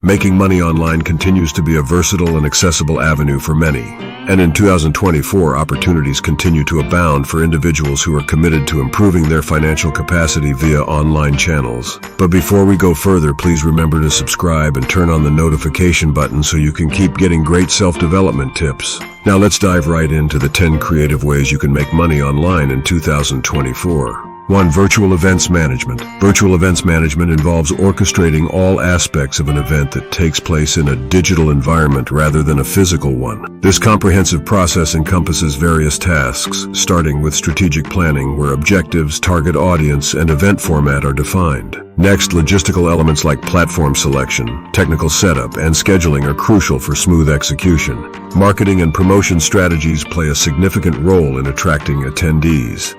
Making money online continues to be a versatile and accessible avenue for many. And in 2024, opportunities continue to abound for individuals who are committed to improving their financial capacity via online channels. But before we go further, please remember to subscribe and turn on the notification button so you can keep getting great self-development tips. Now let's dive right into the 10 creative ways you can make money online in 2024. 1. Virtual events management. Virtual events management involves orchestrating all aspects of an event that takes place in a digital environment rather than a physical one. This comprehensive process encompasses various tasks, starting with strategic planning, where objectives, target audience, and event format are defined. Next, logistical elements like platform selection, technical setup, and scheduling are crucial for smooth execution. Marketing and promotion strategies play a significant role in attracting attendees.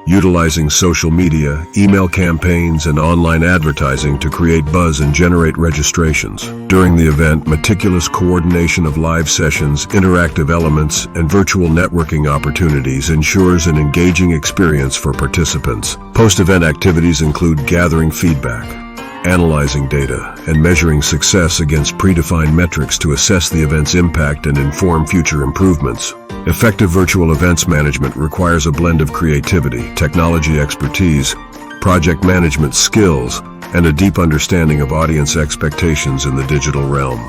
Utilizing social media, email campaigns, and online advertising to create buzz and generate registrations. During the event, meticulous coordination of live sessions, interactive elements, and virtual networking opportunities ensures an engaging experience for participants. Post-event activities include gathering feedback, analyzing data, and measuring success against predefined metrics to assess the event's impact and inform future improvements. Effective virtual events management requires a blend of creativity, technology expertise, project management skills, and a deep understanding of audience expectations in the digital realm.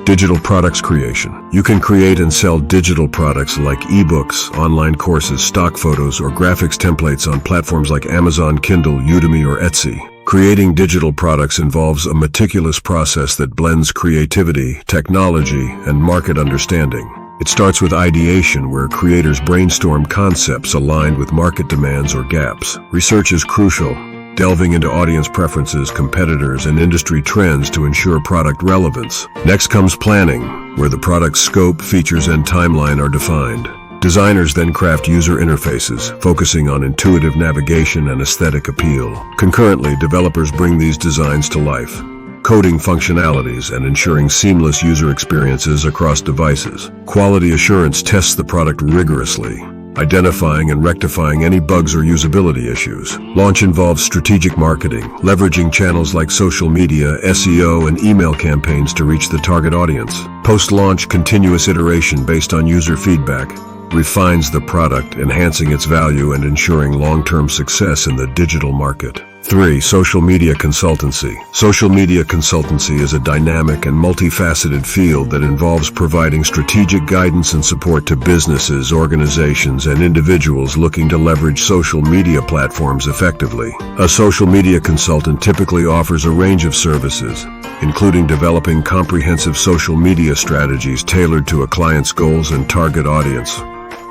Digital products creation. You can create and sell digital products like ebooks, online courses, stock photos, or graphics templates on platforms like Amazon, Kindle, Udemy, or Etsy. Creating digital products involves a meticulous process that blends creativity, technology, and market understanding. It starts with ideation, where creators brainstorm concepts aligned with market demands or gaps. Research is crucial, delving into audience preferences, competitors, and industry trends to ensure product relevance. Next comes planning, where the product's scope, features, and timeline are defined. Designers then craft user interfaces, focusing on intuitive navigation and aesthetic appeal. Concurrently, developers bring these designs to life, coding functionalities and ensuring seamless user experiences across devices. Quality assurance tests the product rigorously, identifying and rectifying any bugs or usability issues. Launch involves strategic marketing, leveraging channels like social media, SEO, and email campaigns to reach the target audience. Post-launch, continuous iteration based on user feedback refines the product, enhancing its value and ensuring long-term success in the digital market. 3. Social media consultancy. Social media consultancy is a dynamic and multifaceted field that involves providing strategic guidance and support to businesses, organizations, and individuals looking to leverage social media platforms effectively. A social media consultant typically offers a range of services, including developing comprehensive social media strategies tailored to a client's goals and target audience,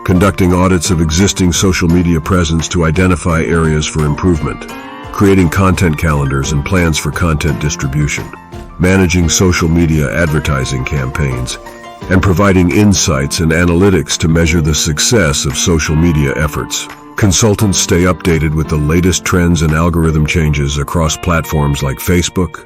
conducting audits of existing social media presence to identify areas for improvement, creating content calendars and plans for content distribution, managing social media advertising campaigns, and providing insights and analytics to measure the success of social media efforts. Consultants stay updated with the latest trends and algorithm changes across platforms like Facebook,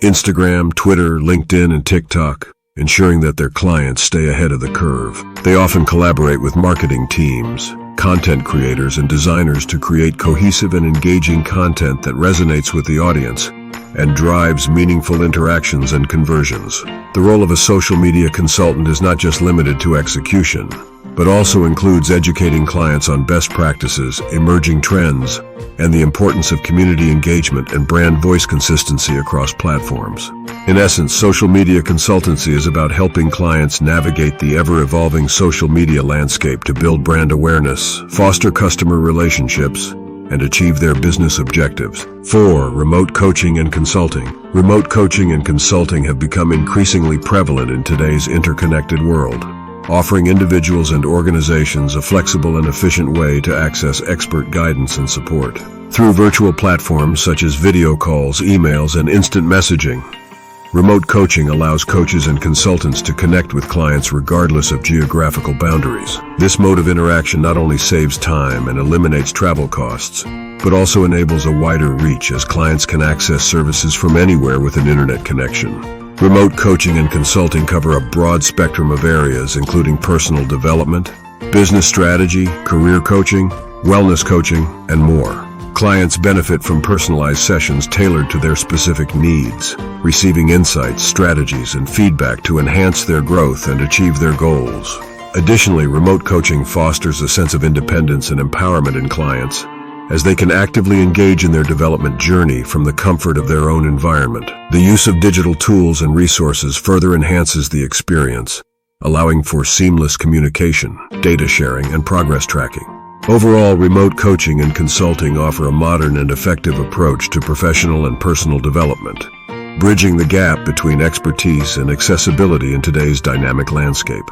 Instagram, Twitter, LinkedIn, and TikTok, ensuring that their clients stay ahead of the curve. They often collaborate with marketing teams, content creators, and designers to create cohesive and engaging content that resonates with the audience and drives meaningful interactions and conversions. The role of a social media consultant is not just limited to execution, but also includes educating clients on best practices, emerging trends, and the importance of community engagement and brand voice consistency across platforms. In essence, social media consultancy is about helping clients navigate the ever-evolving social media landscape to build brand awareness, foster customer relationships, and achieve their business objectives. 4. Remote coaching and consulting. Remote coaching and consulting have become increasingly prevalent in today's interconnected world, offering individuals and organizations a flexible and efficient way to access expert guidance and support. Through virtual platforms such as video calls, emails, and instant messaging, remote coaching allows coaches and consultants to connect with clients regardless of geographical boundaries. This mode of interaction not only saves time and eliminates travel costs, but also enables a wider reach as clients can access services from anywhere with an internet connection. Remote coaching and consulting cover a broad spectrum of areas, including personal development, business strategy, career coaching, wellness coaching, and more. Clients benefit from personalized sessions tailored to their specific needs, receiving insights, strategies, and feedback to enhance their growth and achieve their goals. Additionally, remote coaching fosters a sense of independence and empowerment in clients, as they can actively engage in their development journey from the comfort of their own environment. The use of digital tools and resources further enhances the experience, allowing for seamless communication, data sharing, and progress tracking. Overall, remote coaching and consulting offer a modern and effective approach to professional and personal development, bridging the gap between expertise and accessibility in today's dynamic landscape.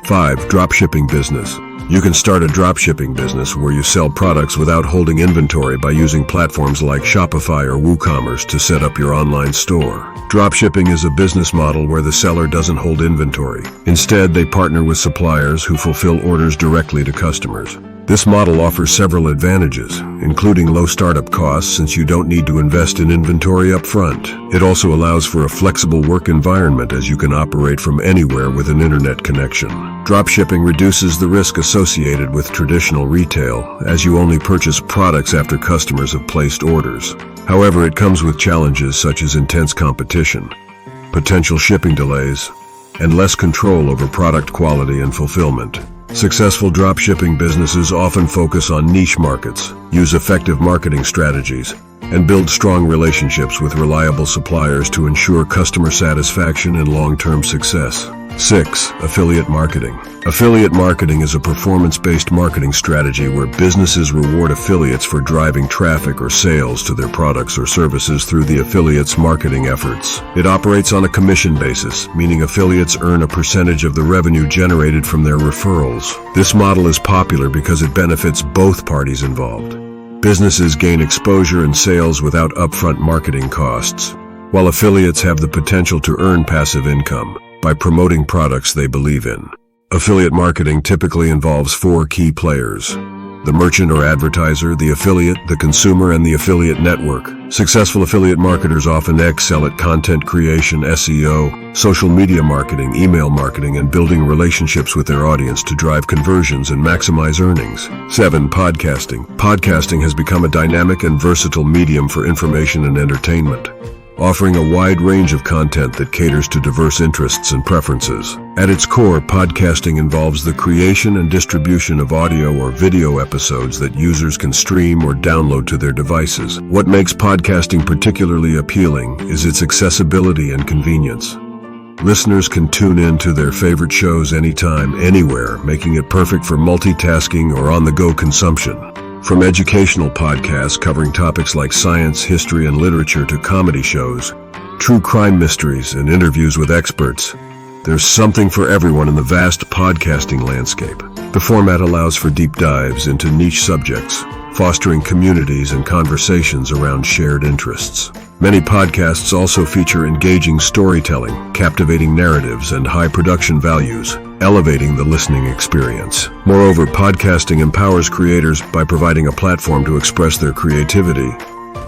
5. Dropshipping business. You can start a dropshipping business where you sell products without holding inventory by using platforms like Shopify or WooCommerce to set up your online store. Dropshipping is a business model where the seller doesn't hold inventory. Instead, they partner with suppliers who fulfill orders directly to customers. This model offers several advantages, including low startup costs since you don't need to invest in inventory up front. It also allows for a flexible work environment as you can operate from anywhere with an internet connection. Dropshipping reduces the risk associated with traditional retail, as you only purchase products after customers have placed orders. However, it comes with challenges such as intense competition, potential shipping delays, and less control over product quality and fulfillment. Successful dropshipping businesses often focus on niche markets, use effective marketing strategies, and build strong relationships with reliable suppliers to ensure customer satisfaction and long-term success. 6. Affiliate marketing. Affiliate marketing is a performance-based marketing strategy where businesses reward affiliates for driving traffic or sales to their products or services through the affiliates' marketing efforts. It operates on a commission basis, meaning affiliates earn a percentage of the revenue generated from their referrals. This model is popular because it benefits both parties involved. Businesses gain exposure and sales without upfront marketing costs, while affiliates have the potential to earn passive income by promoting products they believe in. Affiliate marketing typically involves 4 key players: the merchant or advertiser, the affiliate, the consumer, and the affiliate network. Successful affiliate marketers often excel at content creation, SEO, social media marketing, email marketing, and building relationships with their audience to drive conversions and maximize earnings. 7. Podcasting. Podcasting has become a dynamic and versatile medium for information and entertainment, offering a wide range of content that caters to diverse interests and preferences. At its core, podcasting involves the creation and distribution of audio or video episodes that users can stream or download to their devices. What makes podcasting particularly appealing is its accessibility and convenience. Listeners can tune in to their favorite shows anytime, anywhere, making it perfect for multitasking or on-the-go consumption. From educational podcasts covering topics like science, history, and literature to comedy shows, true crime mysteries, and interviews with experts, there's something for everyone in the vast podcasting landscape. The format allows for deep dives into niche subjects, fostering communities and conversations around shared interests. Many podcasts also feature engaging storytelling, captivating narratives, and high production values, elevating the listening experience. Moreover, podcasting empowers creators by providing a platform to express their creativity,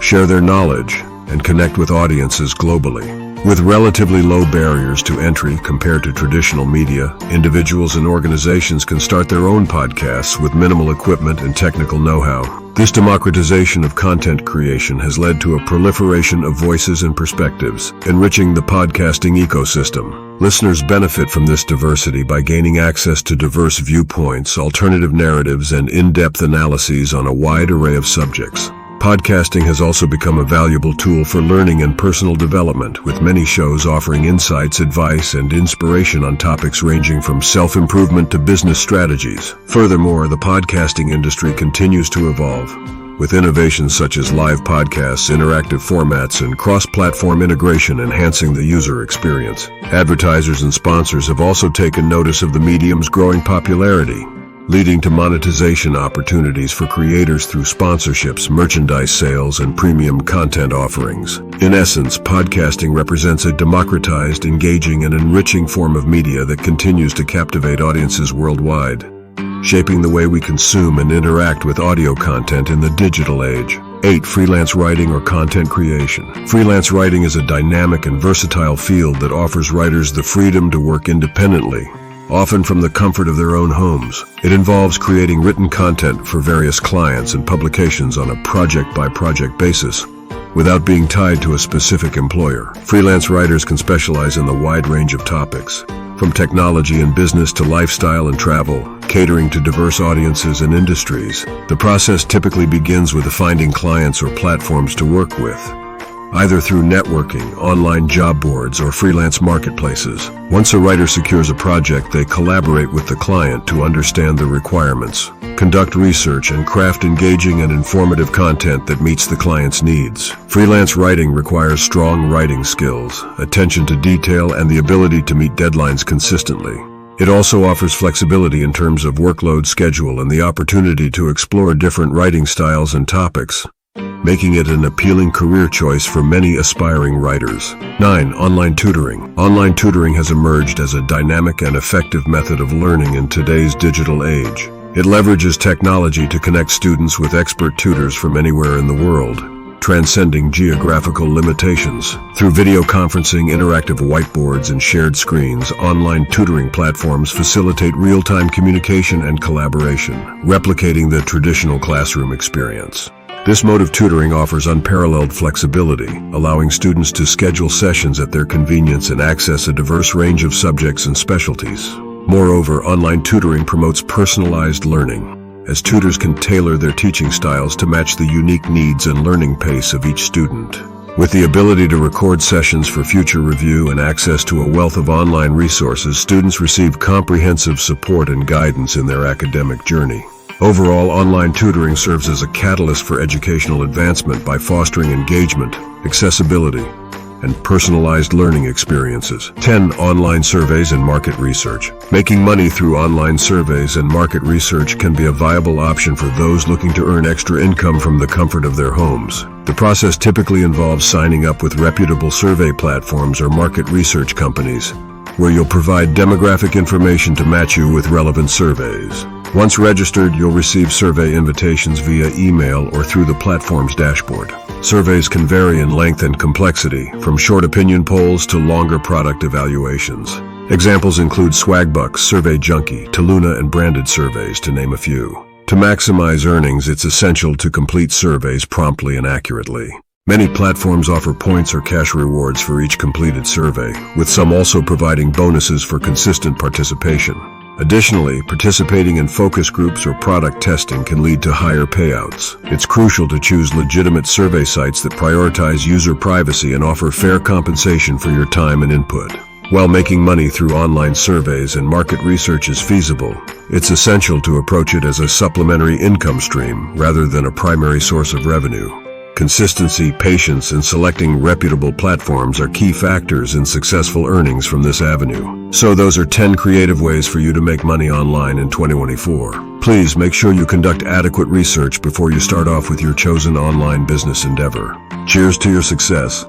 share their knowledge, and connect with audiences globally. With relatively low barriers to entry compared to traditional media, individuals and organizations can start their own podcasts with minimal equipment and technical know-how. This democratization of content creation has led to a proliferation of voices and perspectives, enriching the podcasting ecosystem. Listeners benefit from this diversity by gaining access to diverse viewpoints, alternative narratives, and in-depth analyses on a wide array of subjects. Podcasting has also become a valuable tool for learning and personal development, with many shows offering insights, advice, and inspiration on topics ranging from self-improvement to business strategies. Furthermore, the podcasting industry continues to evolve, with innovations such as live podcasts, interactive formats, and cross-platform integration enhancing the user experience. Advertisers and sponsors have also taken notice of the medium's growing popularity, leading to monetization opportunities for creators through sponsorships, merchandise sales, and premium content offerings. In essence, podcasting represents a democratized, engaging, and enriching form of media that continues to captivate audiences worldwide, shaping the way we consume and interact with audio content in the digital age. 8. Freelance writing or content creation. Freelance writing is a dynamic and versatile field that offers writers the freedom to work independently, often from the comfort of their own homes. It involves creating written content for various clients and publications on a project-by-project basis, without being tied to a specific employer. Freelance writers can specialize in the wide range of topics, from technology and business to lifestyle and travel, catering to diverse audiences and industries. The process typically begins with finding clients or platforms to work with, either through networking, online job boards, or freelance marketplaces. Once a writer secures a project, they collaborate with the client to understand the requirements, conduct research, and craft engaging and informative content that meets the client's needs. Freelance writing requires strong writing skills, attention to detail, and the ability to meet deadlines consistently. It also offers flexibility in terms of workload schedule and the opportunity to explore different writing styles and topics, making it an appealing career choice for many aspiring writers. 9. Online tutoring. Online tutoring has emerged as a dynamic and effective method of learning in today's digital age. It leverages technology to connect students with expert tutors from anywhere in the world, transcending geographical limitations. Through video conferencing, interactive whiteboards, and shared screens, online tutoring platforms facilitate real-time communication and collaboration, replicating the traditional classroom experience. This mode of tutoring offers unparalleled flexibility, allowing students to schedule sessions at their convenience and access a diverse range of subjects and specialties. Moreover, online tutoring promotes personalized learning, as tutors can tailor their teaching styles to match the unique needs and learning pace of each student. With the ability to record sessions for future review and access to a wealth of online resources, students receive comprehensive support and guidance in their academic journey. Overall, online tutoring serves as a catalyst for educational advancement by fostering engagement, accessibility, and personalized learning experiences. 10. Online surveys and market research. Making money through online surveys and market research can be a viable option for those looking to earn extra income from the comfort of their homes. The process typically involves signing up with reputable survey platforms or market research companies, where you'll provide demographic information to match you with relevant surveys. Once registered, you'll receive survey invitations via email or through the platform's dashboard. Surveys can vary in length and complexity, from short opinion polls to longer product evaluations. Examples include Swagbucks, Survey Junkie, Toluna, and branded surveys, to name a few. To maximize earnings, it's essential to complete surveys promptly and accurately. Many platforms offer points or cash rewards for each completed survey, with some also providing bonuses for consistent participation. Additionally, participating in focus groups or product testing can lead to higher payouts. It's crucial to choose legitimate survey sites that prioritize user privacy and offer fair compensation for your time and input. While making money through online surveys and market research is feasible, it's essential to approach it as a supplementary income stream rather than a primary source of revenue. Consistency, patience, and selecting reputable platforms are key factors in successful earnings from this avenue. So those are 10 creative ways for you to make money online in 2024. Please make sure you conduct adequate research before you start off with your chosen online business endeavor. Cheers to your success.